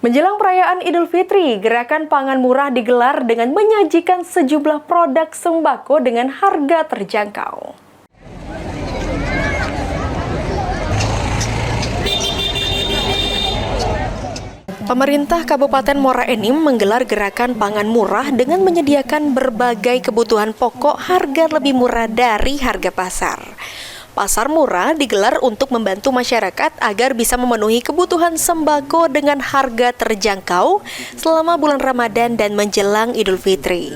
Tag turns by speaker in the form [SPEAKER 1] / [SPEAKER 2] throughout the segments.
[SPEAKER 1] Menjelang perayaan Idul Fitri, gerakan pangan murah digelar dengan menyajikan sejumlah produk sembako dengan harga terjangkau. Pemerintah Kabupaten Muara Enim menggelar gerakan pangan murah dengan menyediakan berbagai kebutuhan pokok harga lebih murah dari harga pasar. Pasar murah digelar untuk membantu masyarakat agar bisa memenuhi kebutuhan sembako dengan harga terjangkau selama bulan Ramadan dan menjelang Idul Fitri.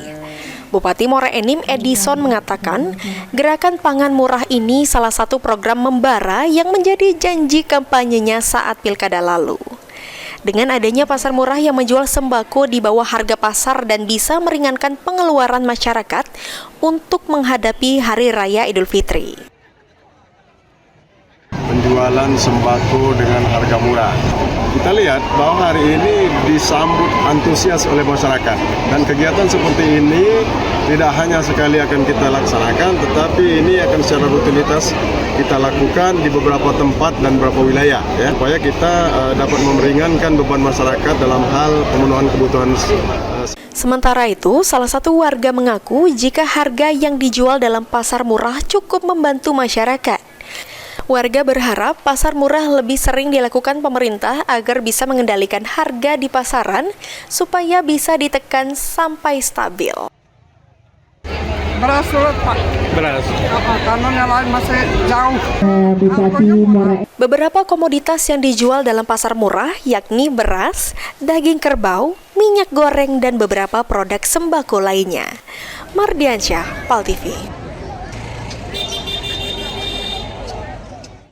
[SPEAKER 1] Bupati Muara Enim Edison mengatakan, gerakan pangan murah ini salah satu program membara yang menjadi janji kampanyenya saat pilkada lalu. Dengan adanya pasar murah yang menjual sembako di bawah harga pasar dan bisa meringankan pengeluaran masyarakat untuk menghadapi Hari Raya Idul Fitri.
[SPEAKER 2] Penjualan sembako dengan harga murah. Kita lihat bahwa hari ini disambut antusias oleh masyarakat. Dan kegiatan seperti ini tidak hanya sekali akan kita laksanakan, tetapi ini akan secara rutinitas kita lakukan di beberapa tempat dan beberapa wilayah, ya, supaya kita dapat meringankan beban masyarakat dalam hal pemenuhan kebutuhan.
[SPEAKER 1] Sementara itu, salah satu warga mengaku jika harga yang dijual dalam pasar murah cukup membantu masyarakat. Warga berharap pasar murah lebih sering dilakukan pemerintah agar bisa mengendalikan harga di pasaran supaya bisa ditekan sampai stabil.
[SPEAKER 3] Beras sulit, Pak. Beras. Karena yang lain masih jauh.
[SPEAKER 1] Beberapa komoditas yang dijual dalam pasar murah yakni beras, daging kerbau, minyak goreng, dan beberapa produk sembako lainnya. Mardiansyah, PAL TV.